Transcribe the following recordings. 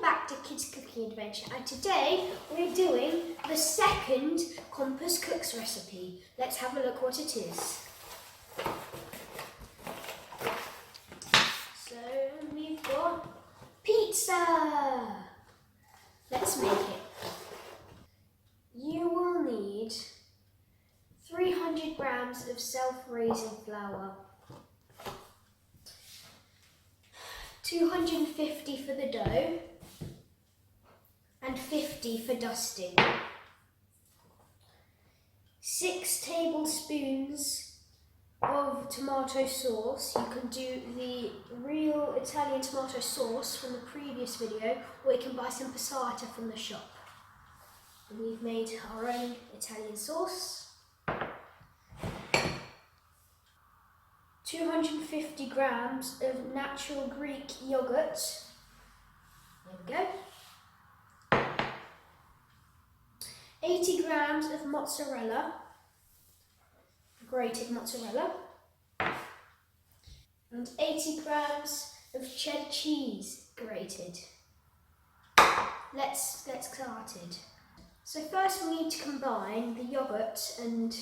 back to Kids Cooking Adventure, and today we're doing the second Compass Cooks recipe. Let's have a look what it is. So we've got pizza. Let's make it. You will need 300 grams of self-raising flour, 250 for the dough, and 50 for dusting. 6 tablespoons of tomato sauce. You can do the real Italian tomato sauce from the previous video, or you can buy some passata from the shop. And we've made our own Italian sauce. 250 grams of natural Greek yogurt. There we go. 80 grams of mozzarella, grated mozzarella. And 80 grams of cheddar cheese, grated. Let's get started. So first we need to combine the yogurt and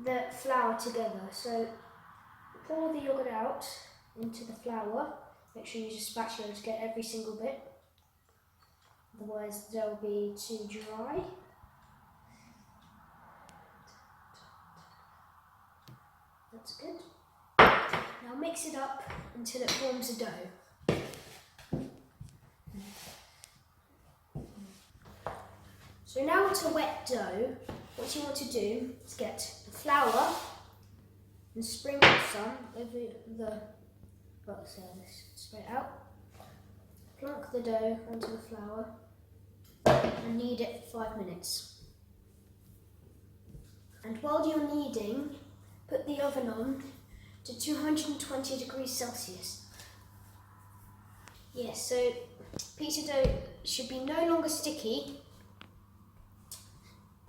the flour together. So pour the yogurt out into the flour. Make sure you use a spatula to get every single bit. Otherwise they'll be too dry. That's good. Now mix it up until it forms a dough. So now it's a wet dough. What you want to do is get the flour and sprinkle some over the surface. Spread it out. Plonk the dough onto the flour and knead it for 5 minutes. And while you're kneading, put the oven on to 220 degrees Celsius. Yes, so pizza dough should be no longer sticky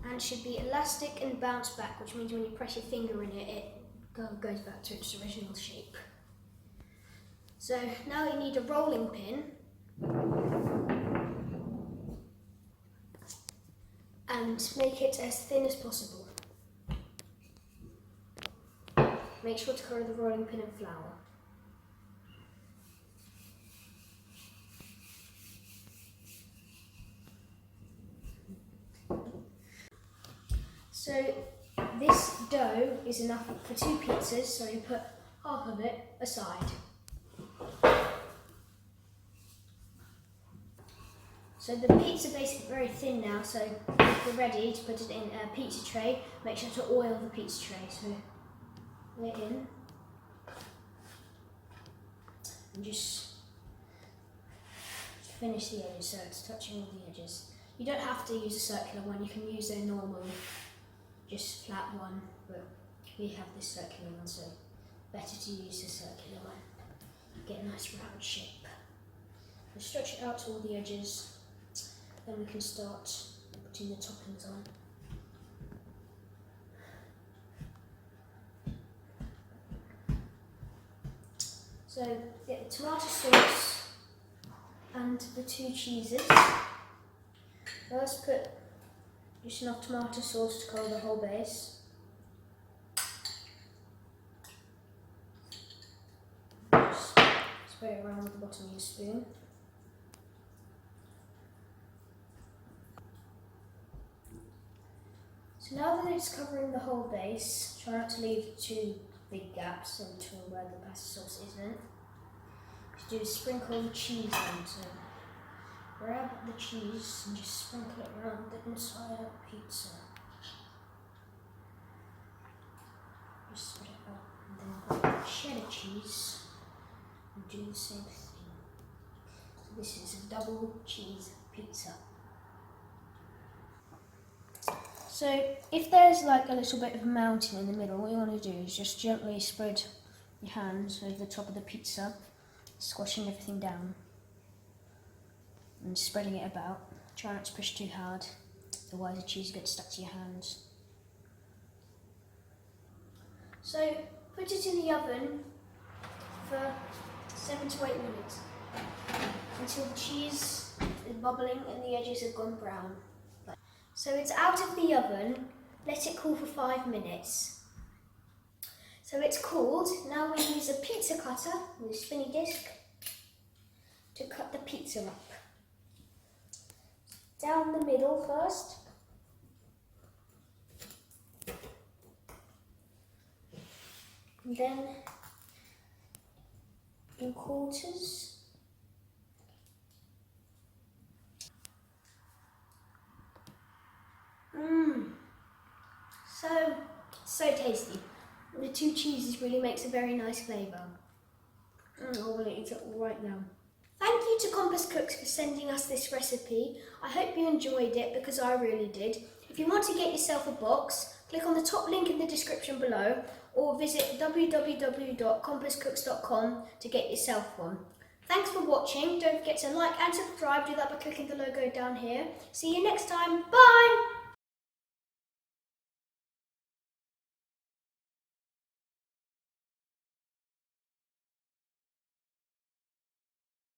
and should be elastic and bounce back, which means when you press your finger in it, it goes back to its original shape. So now you need a rolling pin and make it as thin as possible. Make sure to cover the rolling pin in flour. So this dough is enough for 2 pizzas, so you put half of it aside. So the pizza base is very thin now, so if you're ready to put it in a pizza tray, make sure to oil the pizza tray. So lay it in and just finish the edges so it's touching all the edges. You don't have to use a circular one, you can use a normal, just flat one, but we have this circular one, so better to use the circular one. Get a nice round shape. We'll stretch it out to all the edges, then we can start putting the toppings on. So get the tomato sauce and the 2 cheeses. First put just enough tomato sauce to cover the whole base. Just spread it around with the bottom of your spoon. So now that it's covering the whole base, try not to leave 2 big gaps into where the pasta sauce isn't. Just do sprinkle the cheese on. So grab the cheese and just sprinkle it around the inside of the pizza. Just spread it out, and then grab the cheddar cheese and do the same thing. So this is a double cheese pizza. So if there's like a little bit of a mountain in the middle, what you want to do is just gently spread your hands over the top of the pizza, squashing everything down and spreading it about. Try not to push too hard, otherwise the cheese gets stuck to your hands. So put it in the oven for 7 to 8 minutes. until the cheese is bubbling and the edges have gone brown. So it's out of the oven, let it cool for 5 minutes. So it's cooled, now we use a pizza cutter with a spinny disc to cut the pizza up. Down the middle first. And then in quarters. So tasty. The 2 cheeses really makes a very nice flavour. I'll eat it right now. Thank you to Compass Cooks for sending us this recipe. I hope you enjoyed it because I really did. If you want to get yourself a box, click on the top link in the description below or visit www.compasscooks.com to get yourself one. Thanks for watching. Don't forget to like and subscribe. Do that by clicking the logo down here. See you next time. Bye!